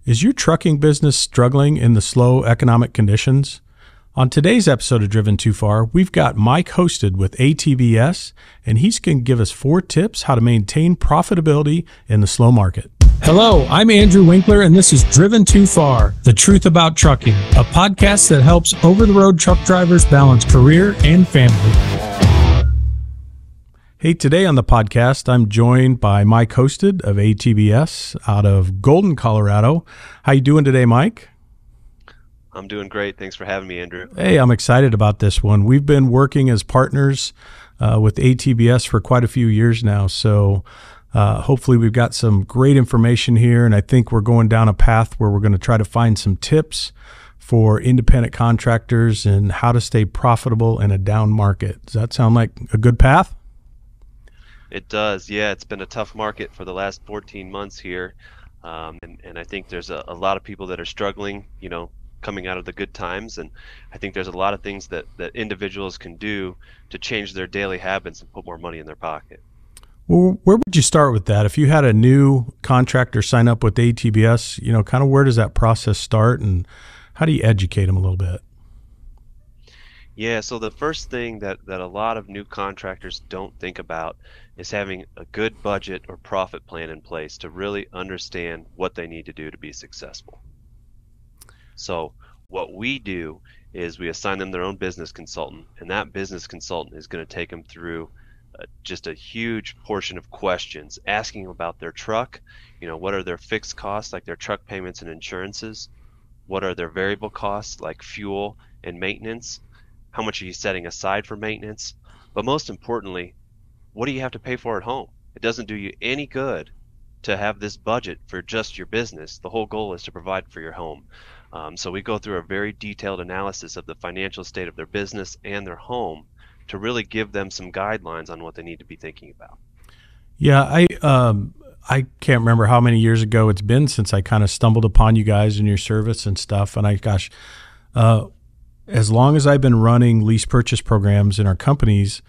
Is your trucking business struggling in the slow economic conditions? On today's episode of Driven Too Far, we've got Mike Hosted with ATBS, and he's going to give us 4 tips how to maintain profitability in the slow market. Hello, I'm Andrew Winkler, and this is Driven Too Far, the truth about trucking, a podcast that helps over-the-road truck drivers balance career and family. Hey, today on the podcast, I'm joined by Mike Hosted of ATBS out of Golden, Colorado. How you doing today, Mike? I'm doing great. Thanks for having me, Andrew. Hey, I'm excited about this one. We've been working as partners with ATBS for quite a few years now, so hopefully we've got some great information here, and I think we're going down a path where we're going to try to find some tips for independent contractors and how to stay profitable in a down market. Does that sound like a good path? It does. Yeah, it's been a tough market for the last 14 months here, and I think there's a lot of people that are struggling, coming out of the good times, and I think there's a lot of things that individuals can do to change their daily habits and put more money in their pocket. Well, where would you start with that? If you had a new contractor sign up with ATBS, kind of where does that process start, and how do you educate them a little bit? Yeah, so the first thing that a lot of new contractors don't think about is having a good budget or profit plan in place to really understand what they need to do to be successful. So what we do is we assign them their own business consultant, and that business consultant is going to take them through just a huge portion of questions, asking about their truck, what are their fixed costs, like their truck payments and insurances, what are their variable costs, like fuel and maintenance, how much are you setting aside for maintenance, but most importantly, what do you have to pay for at home? It doesn't do you any good to have this budget for just your business. The whole goal is to provide for your home. So we go through a very detailed analysis of the financial state of their business and their home to really give them some guidelines on what they need to be thinking about. Yeah, I can't remember how many years ago it's been since I kind of stumbled upon you guys and your service and stuff. And as long as I've been running lease purchase programs in our companies,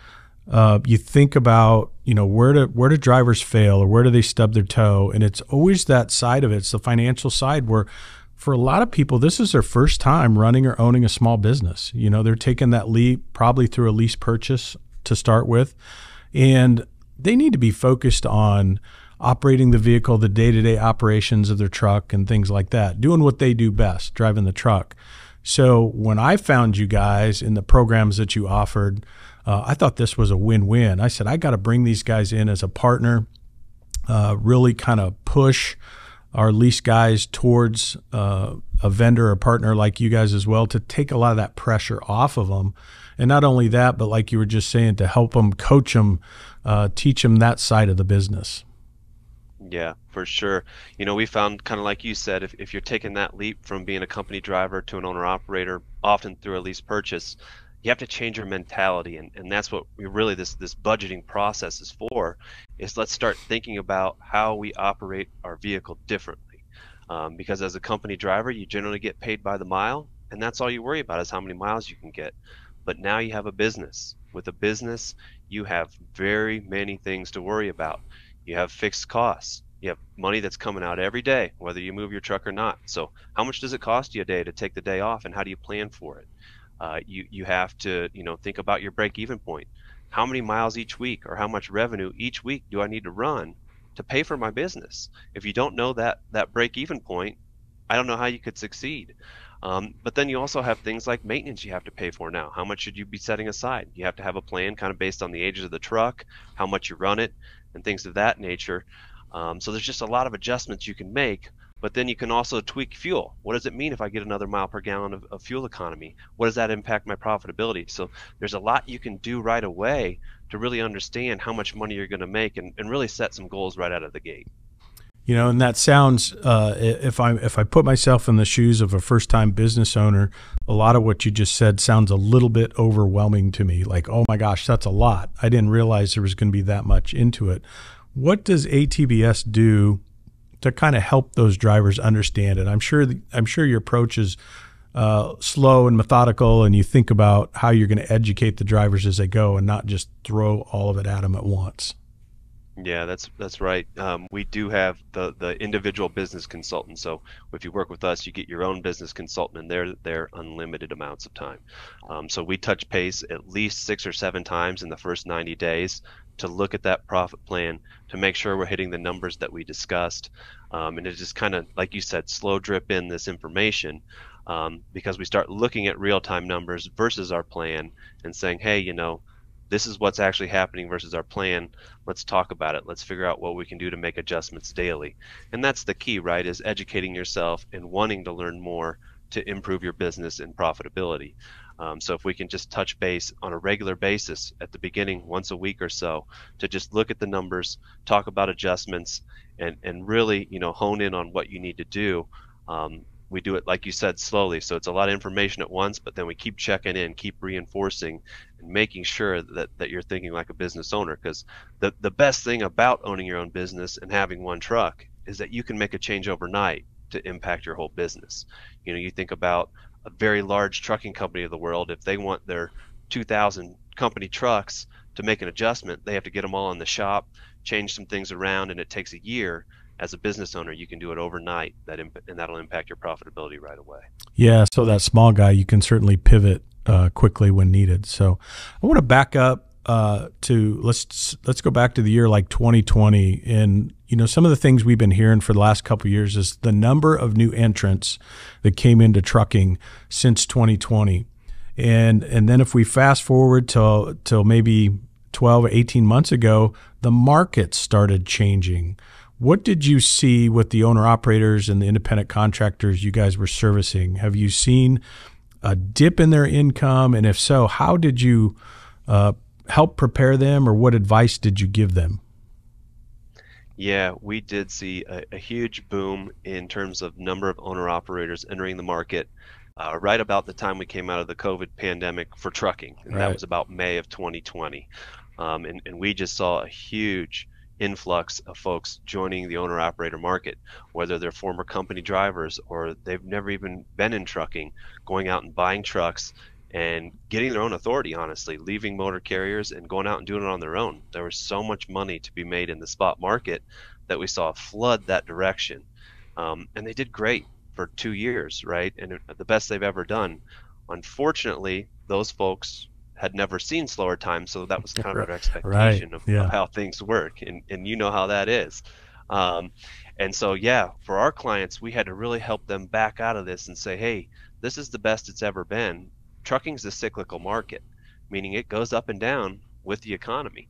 you think about, where do drivers fail or where do they stub their toe? And it's always that side of it. It's the financial side where for a lot of people, this is their first time running or owning a small business. They're taking that leap probably through a lease purchase to start with. And they need to be focused on operating the vehicle, the day-to-day operations of their truck and things like that, doing what they do best, driving the truck. So when I found you guys in the programs that you offered, I thought this was a win-win. I said, I got to bring these guys in as a partner, really kind of push our lease guys towards a vendor or partner like you guys as well to take a lot of that pressure off of them. And not only that, but like you were just saying, to help them, coach them, teach them that side of the business. Yeah, for sure. We found, kind of like you said, if you're taking that leap from being a company driver to an owner-operator, often through a lease purchase, you have to change your mentality, and that's what this budgeting process is for, is let's start thinking about how we operate our vehicle differently. Because as a company driver, you generally get paid by the mile, and that's all you worry about is how many miles you can get. But now you have a business. With a business, you have very many things to worry about. You have fixed costs. You have money that's coming out every day, whether you move your truck or not. So how much does it cost you a day to take the day off, and how do you plan for it? You have to think about your break-even point. How many miles each week or how much revenue each week do I need to run to pay for my business? If you don't know that break-even point, I don't know how you could succeed. But then you also have things like maintenance you have to pay for now. How much should you be setting aside? You have to have a plan kind of based on the ages of the truck, how much you run it, and things of that nature. So there's just a lot of adjustments you can make. But then you can also tweak fuel. What does it mean if I get another mile per gallon of fuel economy? What does that impact my profitability? So there's a lot you can do right away to really understand how much money you're going to make and really set some goals right out of the gate. And that sounds, if I put myself in the shoes of a first-time business owner, a lot of what you just said sounds a little bit overwhelming to me. Like, oh my gosh, that's a lot. I didn't realize there was going to be that much into it. What does ATBS do to kind of help those drivers understand it? I'm sure your approach is slow and methodical, and you think about how you're going to educate the drivers as they go and not just throw all of it at them at once. Yeah, that's right. We do have the individual business consultant. So if you work with us, you get your own business consultant, and they're there unlimited amounts of time. So we touch base at least 6 or 7 times in the first 90 days to look at that profit plan to make sure we're hitting the numbers that we discussed. And it just kind of, like you said, slow drip in this information because we start looking at real-time numbers versus our plan and saying, hey, this is what's actually happening versus our plan. Let's talk about it. Let's figure out what we can do to make adjustments daily. And that's the key, right? Is educating yourself and wanting to learn more to improve your business and profitability. So if we can just touch base on a regular basis at the beginning, once a week or so, to just look at the numbers, talk about adjustments, and really, hone in on what you need to do. We do it, like you said, slowly. So it's a lot of information at once, but then we keep checking in, keep reinforcing, and making sure that you're thinking like a business owner. Because the best thing about owning your own business and having one truck is that you can make a change overnight to impact your whole business. You think about a very large trucking company of the world. If they want their 2,000 company trucks to make an adjustment, they have to get them all in the shop, change some things around, and it takes a year. As a business owner, you can do it overnight, and that'll impact your profitability right away. Yeah, so that small guy, you can certainly pivot quickly when needed. So I want to back up to let's go back to the year like 2020, and some of the things we've been hearing for the last couple of years is the number of new entrants that came into trucking since 2020, and then if we fast forward till maybe 12 or 18 months ago, the market started changing. What did you see with the owner operators and the independent contractors you guys were servicing? Have you seen a dip in their income? And if so, how did you help prepare them, or what advice did you give them? Yeah, we did see a huge boom in terms of number of owner operators entering the market right about the time we came out of the COVID pandemic for trucking, and that Right. was about May of 2020. And we just saw a huge influx of folks joining the owner operator market, whether they're former company drivers or they've never even been in trucking, going out and buying trucks and getting their own authority, honestly, leaving motor carriers and going out and doing it on their own. There was so much money to be made in the spot market that we saw flood that direction. And they did great for 2 years, right? And the best they've ever done. Unfortunately, those folks had never seen slower times, so that was kind of our Right. expectation of Yeah. how things work, and you know how that is. Um, and so, yeah, for our clients, we had to really help them back out of this and say, hey, this is the best it's ever been. Trucking's a cyclical market, meaning it goes up and down with the economy.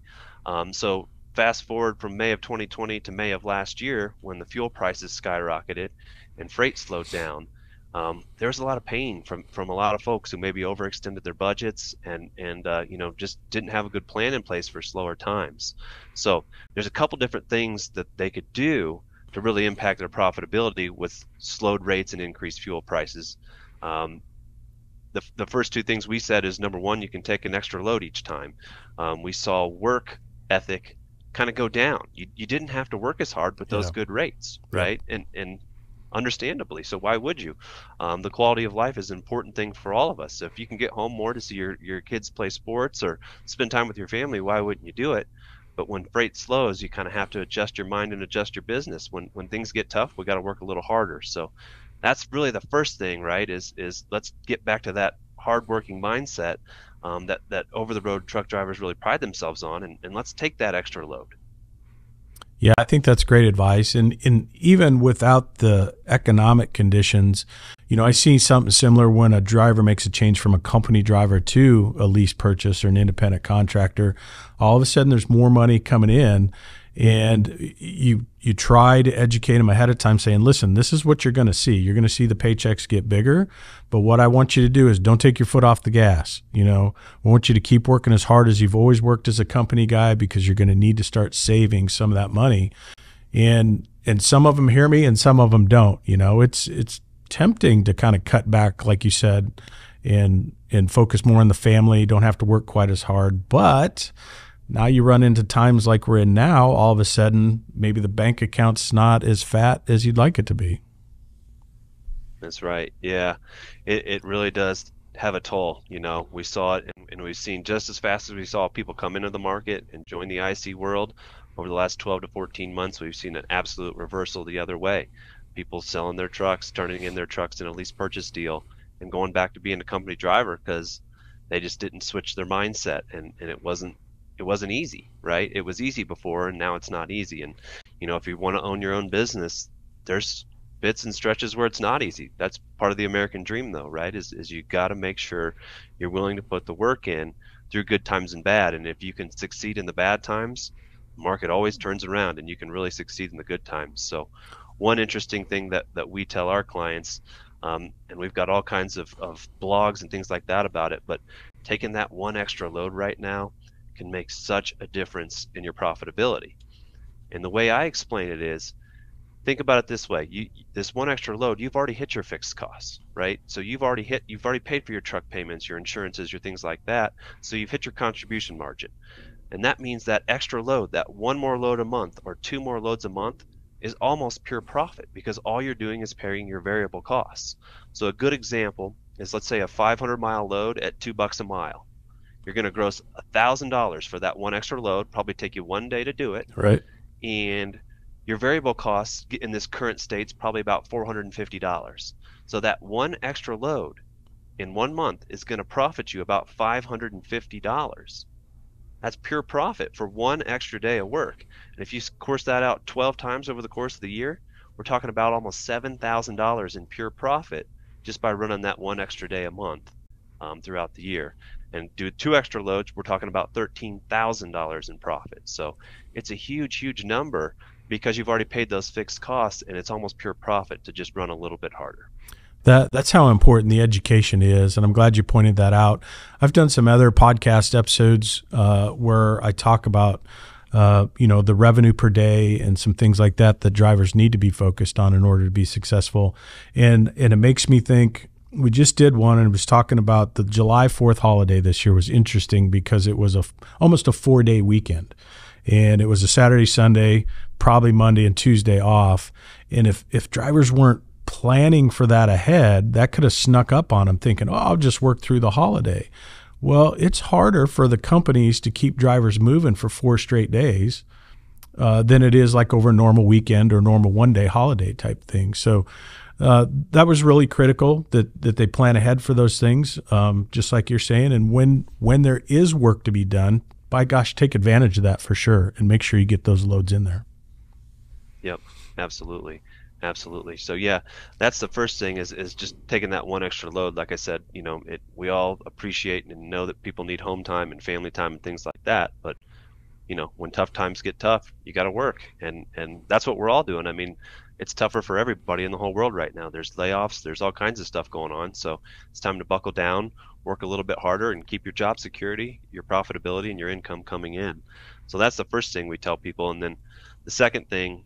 So fast forward from May of 2020 to May of last year, when the fuel prices skyrocketed and freight slowed down. There was a lot of pain from a lot of folks who maybe overextended their budgets and just didn't have a good plan in place for slower times. So there's a couple different things that they could do to really impact their profitability with slowed rates and increased fuel prices. Um, the first two things we said is, number one, you can take an extra load each time. We saw work ethic kind of go down. You didn't have to work as hard with those Yeah. good rates, Yep. right? And understandably, so why would you? The quality of life is an important thing for all of us. So if you can get home more to see your kids play sports or spend time with your family, why wouldn't you do it? But when freight slows, you kind of have to adjust your mind and adjust your business. When things get tough, we got to work a little harder. So that's really the first thing, right? Is let's get back to that hardworking mindset that over the road truck drivers really pride themselves on, and let's take that extra load. Yeah, I think that's great advice. And even without the economic conditions, I see something similar when a driver makes a change from a company driver to a lease purchase or an independent contractor. All of a sudden, there's more money coming in, and you try to educate them ahead of time, saying, "Listen, this is what you're going to see. You're going to see the paychecks get bigger, but what I want you to do is don't take your foot off the gas. I want you to keep working as hard as you've always worked as a company guy, because you're going to need to start saving some of that money." And some of them hear me, and some of them don't. It's tempting to kind of cut back, like you said, and focus more on the family. Don't have to work quite as hard, but now you run into times like we're in now. All of a sudden, maybe the bank account's not as fat as you'd like it to be. That's right. Yeah, it really does have a toll. We saw it, and we've seen just as fast as we saw people come into the market and join the IC world, Over the last 12 to 14 months, we've seen an absolute reversal the other way. People selling their trucks, turning in their trucks in a lease purchase deal, and going back to being a company driver because they just didn't switch their mindset, and it wasn't easy, right? It was easy before, and now it's not easy. And if you want to own your own business, there's bits and stretches where it's not easy. That's part of the American dream, though, right? Is you got to make sure you're willing to put the work in through good times and bad. And if you can succeed in the bad times, the market always turns around, and you can really succeed in the good times. So one interesting thing that we tell our clients, and we've got all kinds of blogs and things like that about it, but taking that one extra load right now can make such a difference in your profitability. And the way I explain it is, think about it this way: this one extra load, you've already hit your fixed costs, right? So you've already paid for your truck payments, your insurances, your things like that. So you've hit your contribution margin. And that means that extra load, that one more load a month or two more loads a month, is almost pure profit, because all you're doing is paying your variable costs. So a good example is, let's say, a 500-mile load at $2 a mile. You're going to gross $1,000 for that one extra load, probably take you one day to do it. Right. And your variable costs in this current state is probably about $450. So that one extra load in 1 month is going to profit you about $550. That's pure profit for one extra day of work. And if you course that out 12 times over the course of the year, we're talking about almost $7,000 in pure profit just by running that one extra day a month throughout the year. And do two extra loads, we're talking about $13,000 in profit. So it's a huge, huge number because you've already paid those fixed costs, and it's almost pure profit to just run a little bit harder. That's how important the education is, and I'm glad you pointed that out. I've done some other podcast episodes where I talk about the revenue per day and some things like that drivers need to be focused on in order to be successful. And it makes me think. We just did one, and it was talking about the July 4th holiday this year was interesting because it was almost a 4-day weekend. And it was a Saturday, Sunday, probably Monday and Tuesday off. And if drivers weren't planning for that ahead, that could have snuck up on them thinking, I'll just work through the holiday. Well, it's harder for the companies to keep drivers moving for 4 straight days than it is like over a normal weekend or normal 1-day holiday type thing. So that was really critical that they plan ahead for those things, just like you're saying. And when there is work to be done, by gosh, take advantage of that for sure and make sure you get those loads in there. Yep, absolutely. Absolutely. So yeah, that's the first thing is just taking that one extra load. Like I said, we all appreciate and know that people need home time and family time and things like that. But when tough times get tough, you got to work, and that's what we're all doing. I mean, it's tougher for everybody in the whole world right now. There's layoffs, there's all kinds of stuff going on. So it's time to buckle down, work a little bit harder, and keep your job security, your profitability, and your income coming in. So that's the first thing we tell people. And then the second thing,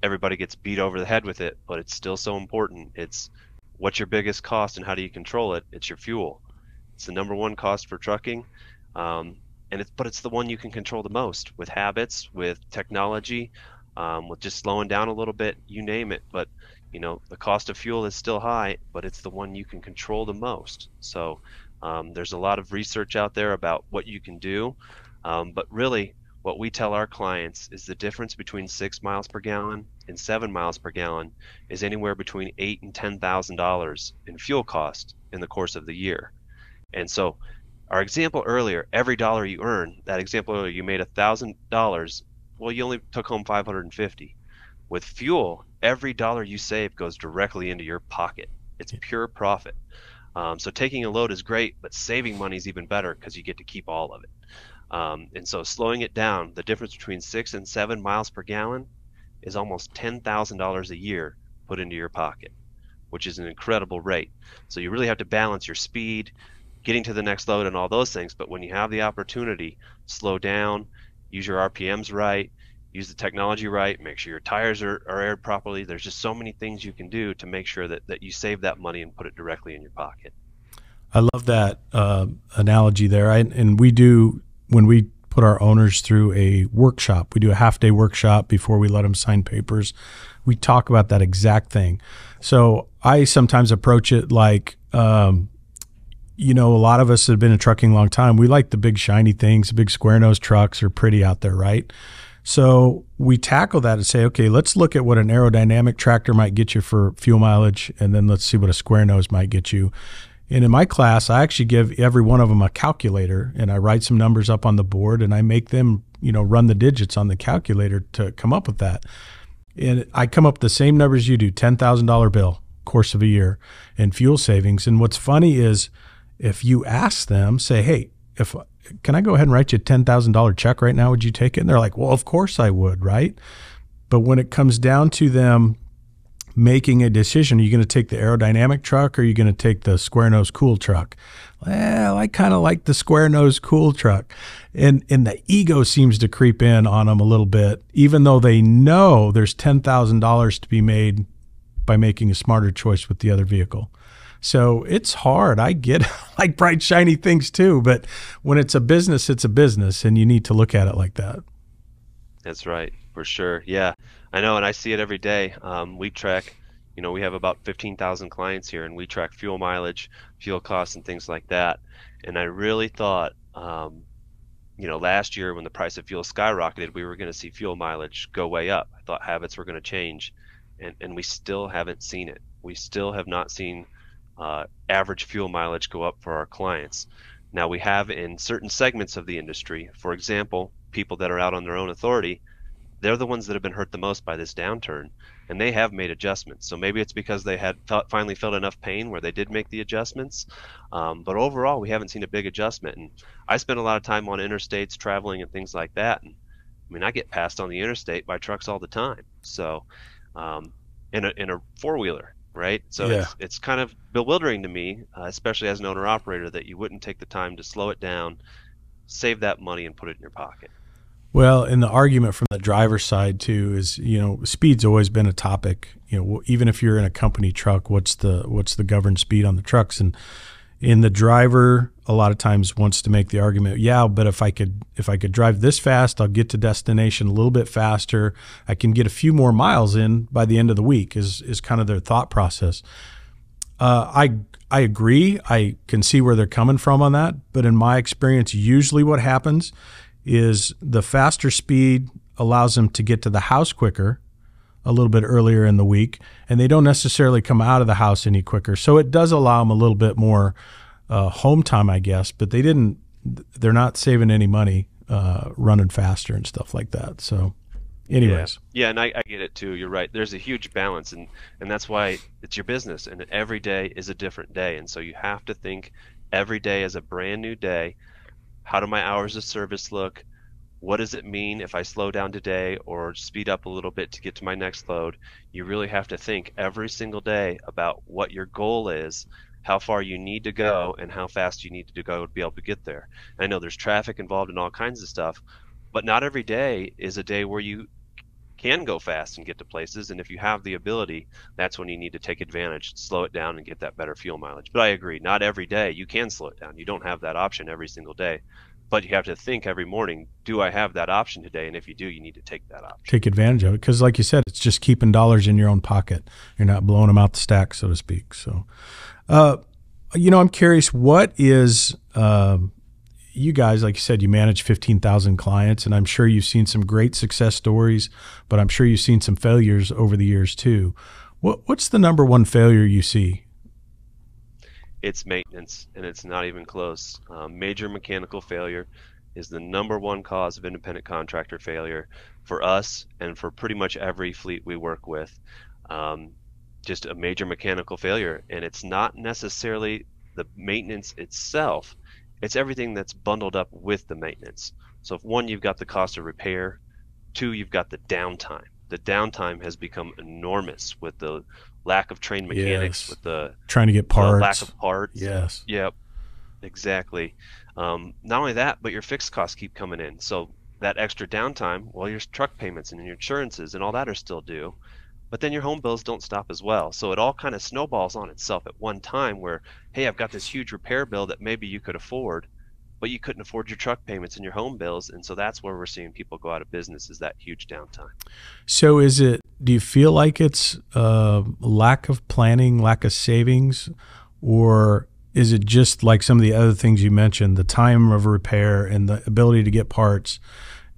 everybody gets beat over the head with it, but it's still so important. It's what's your biggest cost and how do you control it? It's your fuel. It's the number one cost for trucking. But it's the one you can control the most with habits, with technology, with just slowing down a little bit, you name it. But the cost of fuel is still high, but it's the one you can control the most. So there's a lot of research out there about what you can do, but really what we tell our clients is the difference between 6 miles per gallon and 7 miles per gallon is anywhere between $8,000 and $10,000 in fuel cost in the course of the year. And so our example earlier, every dollar you earn, that example earlier, you made $1,000. Well, you only took home $550. With fuel, every dollar you save goes directly into your pocket. It's pure profit. So taking a load is great, but saving money is even better because you get to keep all of it. And so slowing it down, the difference between 6 and 7 miles per gallon is almost $10,000 a year put into your pocket, which is an incredible rate. So you really have to balance your speed, getting to the next load and all those things. But when you have the opportunity, slow down, use your RPMs right, use the technology right, make sure your tires are aired properly. There's just so many things you can do to make sure that you save that money and put it directly in your pocket. I love that analogy there. And we do, when we put our owners through a workshop, we do a half-day workshop before we let them sign papers. We talk about that exact thing. So I sometimes approach it like, a lot of us have been in trucking a long time. We like the big shiny things. The big square nose trucks are pretty out there, right? So we tackle that and say, okay, let's look at what an aerodynamic tractor might get you for fuel mileage, and then let's see what a square nose might get you. And in my class, I actually give every one of them a calculator, and I write some numbers up on the board, and I make them, run the digits on the calculator to come up with that. And I come up with the same numbers you do, $10,000 bill, course of a year, in fuel savings. And what's funny is if you ask them, say, hey, can I go ahead and write you a $10,000 check right now? Would you take it? And they're like, well, of course I would, right? But when it comes down to them making a decision, are you going to take the aerodynamic truck or are you going to take the square nose cool truck? Well, I kind of like the square nose cool truck. And the ego seems to creep in on them a little bit, even though they know there's $10,000 to be made by making a smarter choice with the other vehicle. So it's hard. I get like bright, shiny things too, but when it's a business, and you need to look at it like that. That's right, for sure. Yeah, I know, and I see it every day. We track, we have about 15,000 clients here, and we track fuel mileage, fuel costs, and things like that. And I really thought, last year when the price of fuel skyrocketed, we were going to see fuel mileage go way up. I thought habits were going to change, and we still haven't seen it. We still have not seen average fuel mileage go up for our clients. Now we have in certain segments of the industry, for example, people that are out on their own authority, they're the ones that have been hurt the most by this downturn, and they have made adjustments. So maybe it's because they had finally felt enough pain where they did make the adjustments. But overall, we haven't seen a big adjustment. And I spend a lot of time on interstates traveling and things like that. And I mean, I get passed on the interstate by trucks all the time. So in a four-wheeler. Right. So Yeah. it's kind of bewildering to me, especially as an owner operator, that you wouldn't take the time to slow it down, save that money and put it in your pocket. Well, and the argument from the driver's side too is, speed's always been a topic. Even if you're in a company truck, what's the governed speed on the trucks? And the driver a lot of times wants to make the argument, yeah, but if I could drive this fast, I'll get to destination a little bit faster. I can get a few more miles in by the end of the week is kind of their thought process. I agree. I can see where they're coming from on that. But in my experience, usually what happens is the faster speed allows them to get to the house quicker, a little bit earlier in the week, and they don't necessarily come out of the house any quicker. So it does allow them a little bit more home time, I guess, but they're not saving any money running faster and stuff like that. So anyways. Yeah, and I get it too. You're right. There's a huge balance, and that's why it's your business, and every day is a different day. And so you have to think every day is a brand new day. How do my hours of service look? What does it mean if I slow down today or speed up a little bit to get to my next load? You really have to think every single day about what your goal is, how far you need to go, and how fast you need to go to be able to get there. And I know there's traffic involved in all kinds of stuff, but not every day is a day where you can go fast and get to places. And if you have the ability, that's when you need to take advantage, slow it down, and get that better fuel mileage. But I agree, not every day you can slow it down. You don't have that option every single day. But you have to think every morning, do I have that option today? And if you do, you need to take that option. Take advantage of it. Because like you said, it's just keeping dollars in your own pocket. You're not blowing them out the stack, so to speak. So, I'm curious, what is, you guys, like you said, you manage 15,000 clients, and I'm sure you've seen some great success stories, but I'm sure you've seen some failures over the years too. What's the number one failure you see? It's maintenance, and it's not even close. Major mechanical failure is the number one cause of independent contractor failure for us and for pretty much every fleet we work with. Just a major mechanical failure, and it's not necessarily the maintenance itself, it's everything that's bundled up with the maintenance. So if one, you've got the cost of repair, two, you've got the downtime. The downtime has become enormous with the lack of trained mechanics, Yes. with the Trying to get parts. lack of parts. Yes. Yep, exactly. Not only that, but your fixed costs keep coming in. So that extra downtime, well, your truck payments and your insurances and all that are still due. But then your home bills don't stop as well. So it all kind of snowballs on itself at one time where, hey, I've got this huge repair bill that maybe you could afford, but you couldn't afford your truck payments and your home bills. And so that's where we're seeing people go out of business, is that huge downtime. So do you feel like it's lack of planning, lack of savings, or is it just like some of the other things you mentioned, the time of repair and the ability to get parts?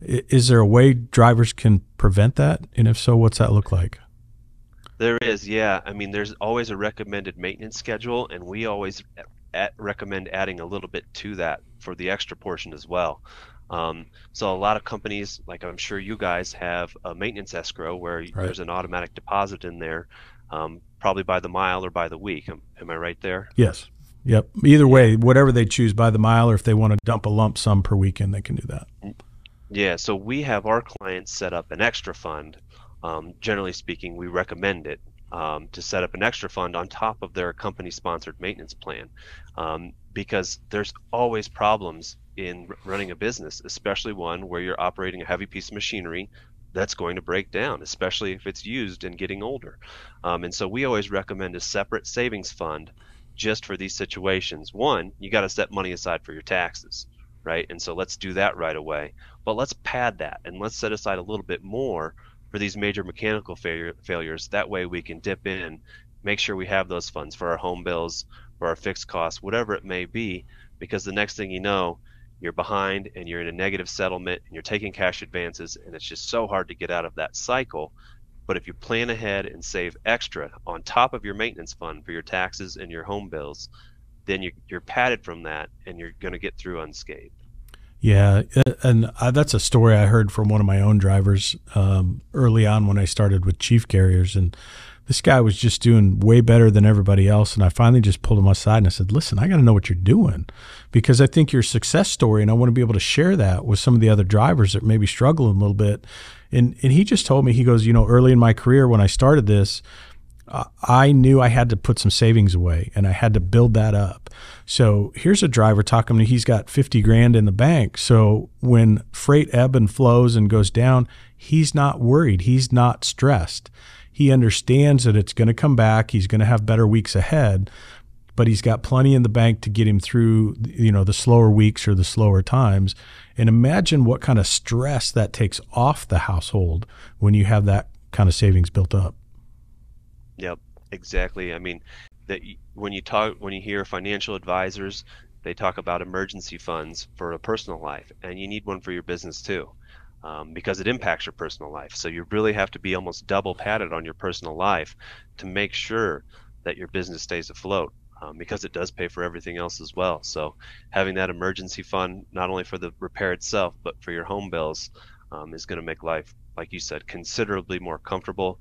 Is there a way drivers can prevent that? And if so, what's that look like? There is, yeah. I mean, there's always a recommended maintenance schedule, and we always recommend adding a little bit to that for the extra portion as well. So a lot of companies, like I'm sure you guys have a maintenance escrow where Right. there's an automatic deposit in there, probably by the mile or by the week. Am I right there? Yes. Yep. Either Yeah. way, whatever they choose by the mile, or if they want to dump a lump sum per weekend, they can do that. Yeah, so we have our clients set up an extra fund. Generally speaking, we recommend it to set up an extra fund on top of their company-sponsored maintenance plan, because there's always problems in running a business, especially one where you're operating a heavy piece of machinery that's going to break down, especially if it's used and getting older. And so we always recommend a separate savings fund just for these situations. One, you got to set money aside for your taxes, right? And so let's do that right away. But let's pad that and let's set aside a little bit more for these major mechanical failures. That way we can dip in, make sure we have those funds for our home bills, for our fixed costs, whatever it may be, because the next thing you know, you're behind and you're in a negative settlement and you're taking cash advances, and it's just so hard to get out of that cycle. But if you plan ahead and save extra on top of your maintenance fund for your taxes and your home bills, then you're padded from that and you're going to get through unscathed. Yeah, and that's a story I heard from one of my own drivers early on when I started with chief carriers, and this guy was just doing way better than everybody else. And I finally just pulled him aside and I said, "Listen, I got to know what you're doing, because I think your success story, and I want to be able to share that with some of the other drivers that may be struggling a little bit." And he just told me, he goes, early in my career when I started this, I knew I had to put some savings away and I had to build that up. So here's a driver talking to me. He's got 50 grand in the bank. So when freight ebb and flows and goes down, he's not worried. He's not stressed. He understands that it's going to come back. He's going to have better weeks ahead, but he's got plenty in the bank to get him through, the slower weeks or the slower times. And imagine what kind of stress that takes off the household when you have that kind of savings built up. Yep, exactly. I mean, that when you hear financial advisors, they talk about emergency funds for a personal life, and you need one for your business too, because it impacts your personal life. So you really have to be almost double padded on your personal life to make sure that your business stays afloat, because it does pay for everything else as well. So having that emergency fund, not only for the repair itself, but for your home bills, is going to make life, like you said, considerably more comfortable,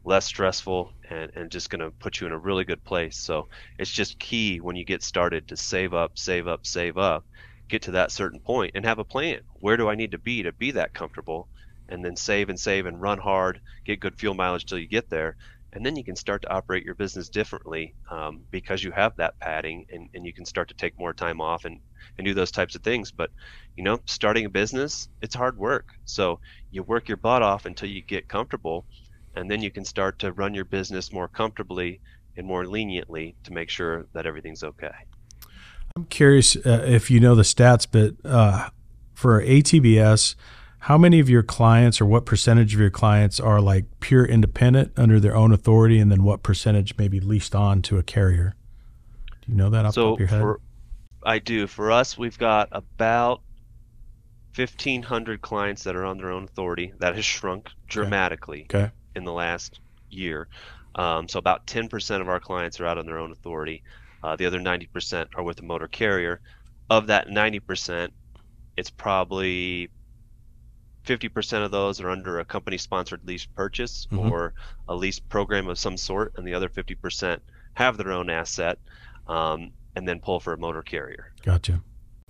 less stressful, and just going to put you in a really good place. So it's just key when you get started to save up, save up, save up, get to that certain point and have a plan. Where do I need to be that comfortable? And then save and save and run hard, get good fuel mileage till you get there. And then you can start to operate your business differently, because you have that padding, and you can start to take more time off and do those types of things. But, starting a business, it's hard work. So you work your butt off until you get comfortable, and then you can start to run your business more comfortably and more leniently to make sure that everything's okay. I'm curious if you know the stats, but for ATBS, how many of your clients, or what percentage of your clients, are like pure independent under their own authority, and then what percentage maybe leased on to a carrier? Do you know that off the top of your head? I do. For us, we've got about 1,500 clients that are on their own authority. That has shrunk dramatically Okay. in the last year. So about 10% of our clients are out on their own authority. The other 90% are with a motor carrier. Of that 90%, it's probably 50% of those are under a company-sponsored lease purchase or a lease program of some sort, and the other 50% have their own asset, and then pull for a motor carrier. Gotcha.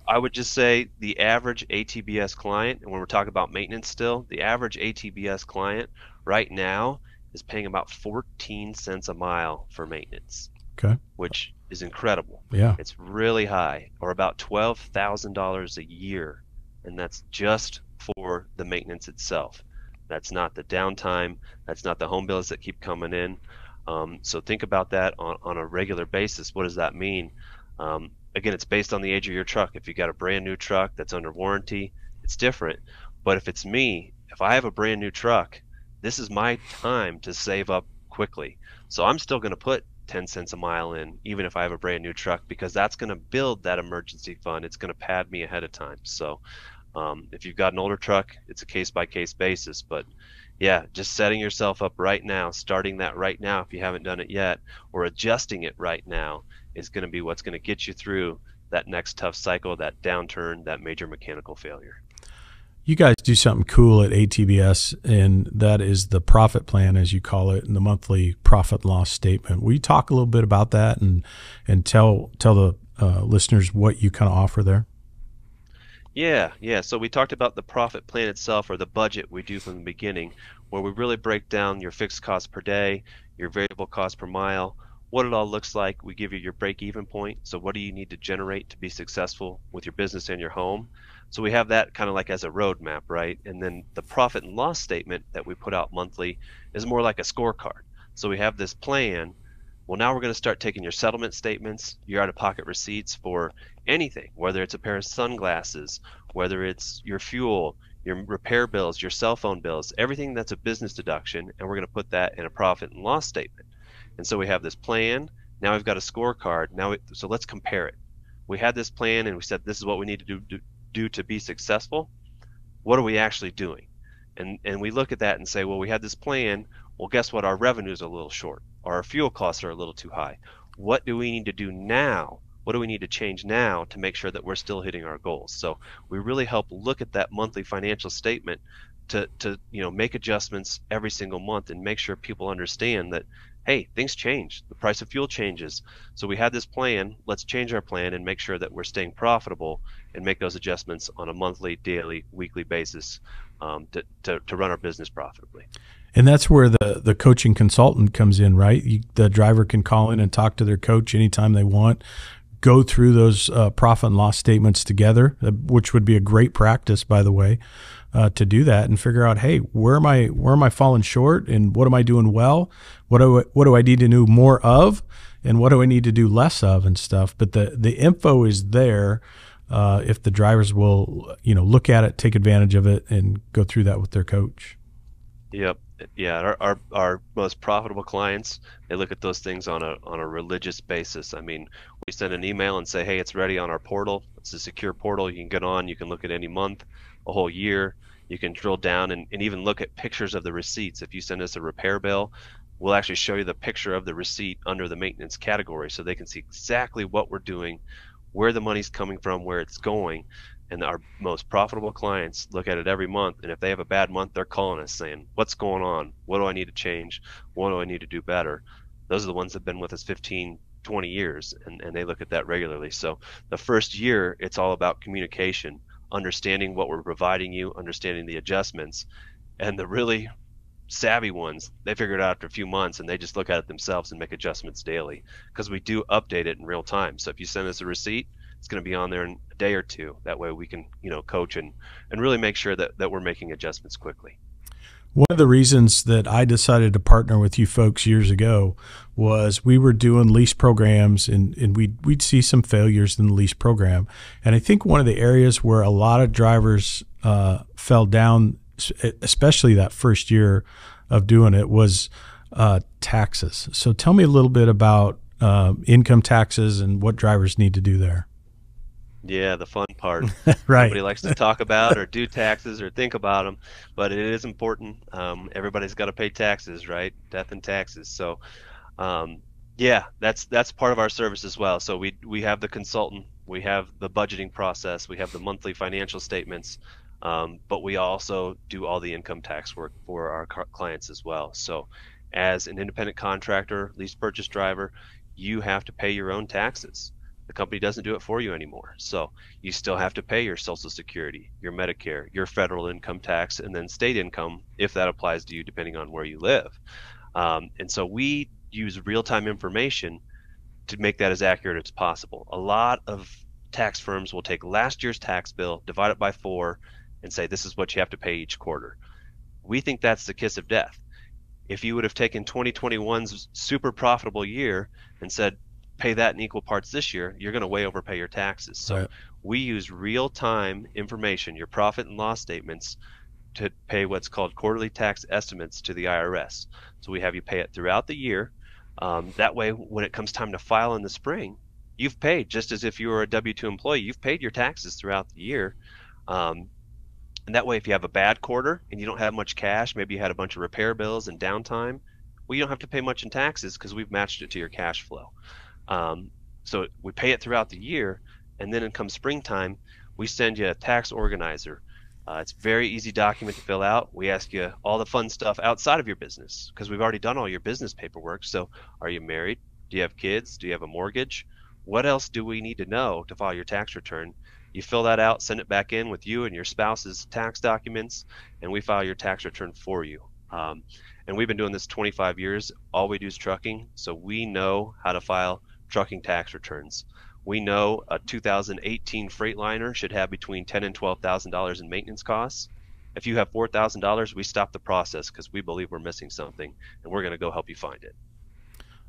I would just say the average ATBS client, and when we're talking about maintenance still, the average ATBS client right now is paying about 14 cents a mile for maintenance, Okay. which is incredible. Yeah. It's really high, or about $12,000 a year, and that's just for the maintenance itself. That's not the downtime. That's not the home bills that keep coming in. So think about that on a regular basis. What does that mean? Again, it's based on the age of your truck. If you got a brand new truck that's under warranty, it's different. But if it's me, if I have a brand new truck, this is my time to save up quickly. So I'm still going to put 10 cents a mile in, even if I have a brand new truck, because that's going to build that emergency fund. It's going to pad me ahead of time. So If you've got an older truck, it's a case by case basis. But yeah, just setting yourself up right now, starting that right now if you haven't done it yet, or adjusting it right now is going to be what's going to get you through that next tough cycle, that downturn, that major mechanical failure. You guys do something cool at ATBS, and that is the profit plan, as you call it, and the monthly profit and loss statement. Will you talk a little bit about that and tell the listeners what you kind of offer there? Yeah. So we talked about the profit plan itself, or the budget we do from the beginning, where we really break down your fixed cost per day, your variable cost per mile, what it all looks like. We give you your break even point. So what do you need to generate to be successful with your business and your home? So we have that kind of like as a roadmap, right? And then the profit and loss statement that we put out monthly is more like a scorecard. So we have this plan. Well, now we're going to start taking your settlement statements, your out-of-pocket receipts for anything, whether it's a pair of sunglasses, whether it's your fuel, your repair bills, your cell phone bills, everything that's a business deduction, and we're going to put that in a profit and loss statement. And so we have this plan. Now we've got a scorecard. So let's compare it. We had this plan and we said this is what we need to do to be successful. What are we actually doing? And we look at that and say, well, we had this plan. Well, guess what? Our revenues are a little short. Our fuel costs are a little too high. What do we need to do now? What do we need to change now to make sure that we're still hitting our goals? So we really help look at that monthly financial statement to make adjustments every single month and make sure people understand that, hey, things change. The price of fuel changes. So we had this plan. Let's change our plan and make sure that we're staying profitable and make those adjustments on a monthly, daily, weekly basis to run our business profitably. And that's where the coaching consultant comes in, right? The driver can call in and talk to their coach anytime they want, go through those profit and loss statements together, which would be a great practice, by the way, to do that and figure out, hey, where am I falling short, and what am I doing well? What do I need to do more of, and what do I need to do less of, and stuff. But the info is there if the drivers will look at it, take advantage of it, and go through that with their coach. Yep. Yeah, our most profitable clients, they look at those things on a religious basis. I mean, we send an email and say, hey, it's ready on our portal. It's a secure portal. You can get on. You can look at any month, a whole year. You can drill down and even look at pictures of the receipts. If you send us a repair bill, we'll actually show you the picture of the receipt under the maintenance category so they can see exactly what we're doing, where the money's coming from, where it's going. And our most profitable clients look at it every month, and if they have a bad month, they're calling us saying, what's going on? What do I need to change? What do I need to do better? Those are the ones that have been with us 15, 20 years, and they look at that regularly. So the first year, it's all about communication, understanding what we're providing you, understanding the adjustments. And the really savvy ones, they figure it out after a few months, and they just look at it themselves and make adjustments daily, because we do update it in real time. So if you send us a receipt, it's going to be on there in a day or two. That way we can coach and really make sure that we're making adjustments quickly. One of the reasons that I decided to partner with you folks years ago was we were doing lease programs, and we'd see some failures in the lease program. And I think one of the areas where a lot of drivers fell down, especially that first year of doing it, was taxes. So tell me a little bit about income taxes and what drivers need to do there. Yeah, the fun part. Right. Nobody likes to talk about or do taxes or think about them, but it is important. Everybody's got to pay taxes, right? Death and taxes. So, yeah, that's part of our service as well. So we have the consultant, we have the budgeting process, we have the monthly financial statements, but we also do all the income tax work for our clients as well. So, as an independent contractor, lease purchase driver, you have to pay your own taxes. The company doesn't do it for you anymore. So you still have to pay your Social Security, your Medicare, your federal income tax, and then state income if that applies to you, depending on where you live. And so we use real-time information to make that as accurate as possible. A lot of tax firms will take last year's tax bill, divide it by 4, and say this is what you have to pay each quarter. We think that's the kiss of death. If you would have taken 2021's super profitable year and said, pay that in equal parts this year, you're going to way overpay your taxes. So Right. we use real-time information, your profit and loss statements, to pay what's called quarterly tax estimates to the IRS. So we have you pay it throughout the year. That way, when it comes time to file in the spring, you've paid, just as if you were a W-2 employee, you've paid your taxes throughout the year. And that way, if you have a bad quarter and you don't have much cash, maybe you had a bunch of repair bills and downtime, well, you don't have to pay much in taxes because we've matched it to your cash flow. Um, so we pay it throughout the year, and then come springtime, we send you a tax organizer. It's a very easy document to fill out. We ask you all the fun stuff outside of your business because we've already done all your business paperwork. So are you married? Do you have kids? Do you have a mortgage? What else do we need to know to file your tax return? You fill that out, send it back in with you and your spouse's tax documents, and we file your tax return for you. And we've been doing this 25 years. All we do is trucking, so we know how to file trucking tax returns. We know a 2018 Freightliner should have between $10,000 and $12,000 in maintenance costs. If you have $4,000, we stop the process because we believe we're missing something, and we're going to go help you find it.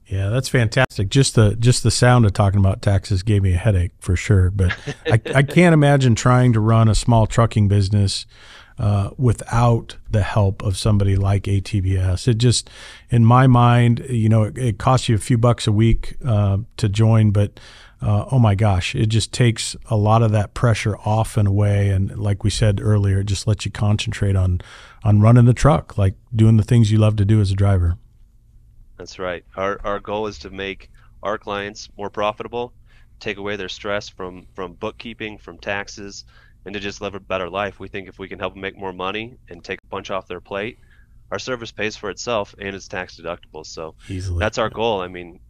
Yeah, that's fantastic. Just the sound of talking about taxes gave me a headache for sure. But I can't imagine trying to run a small trucking business without the help of somebody like ATBS. It just, in my mind, it costs you a few bucks a week to join, but oh my gosh, it just takes a lot of that pressure off and away. And like we said earlier, it just lets you concentrate on running the truck, like doing the things you love to do as a driver. That's right. Our goal is to make our clients more profitable, take away their stress from bookkeeping, from taxes, and to just live a better life. We think if we can help them make more money and take a bunch off their plate, our service pays for itself and it's tax deductible. So Easily. That's our goal. I mean,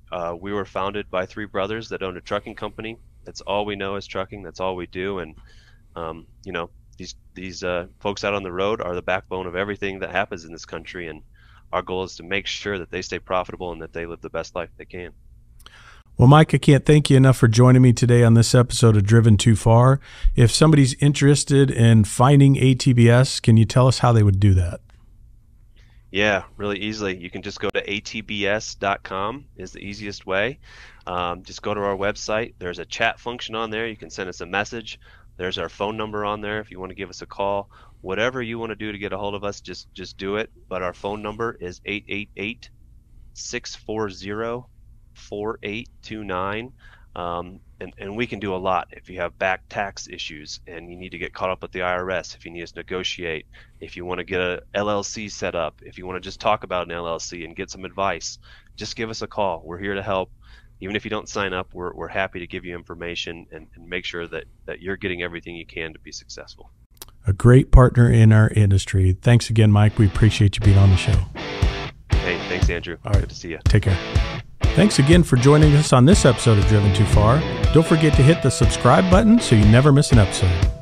we were founded by three brothers that owned a trucking company. That's all we know is trucking. That's all we do. And these folks out on the road are the backbone of everything that happens in this country. And our goal is to make sure that they stay profitable and that they live the best life they can. Well, Mike, I can't thank you enough for joining me today on this episode of Driven Too Far. If somebody's interested in finding ATBS, can you tell us how they would do that? Yeah, really easily. You can just go to atbs.com is the easiest way. Just go to our website. There's a chat function on there. You can send us a message. There's our phone number on there if you want to give us a call. Whatever you want to do to get a hold of us, just do it. But our phone number is 888-640-4829. And we can do a lot. If you have back tax issues and you need to get caught up with the IRS, if you need us to negotiate, if you want to get a LLC set up, if you want to just talk about an LLC and get some advice, just give us a call. We're here to help. Even if you don't sign up, we're happy to give you information and make sure that you're getting everything you can to be successful. A great partner in our industry. Thanks again, Mike. We appreciate you being on the show. Hey, thanks, Andrew. All right. Good to see you. Take care. Thanks again for joining us on this episode of Driven Too Far. Don't forget to hit the subscribe button so you never miss an episode.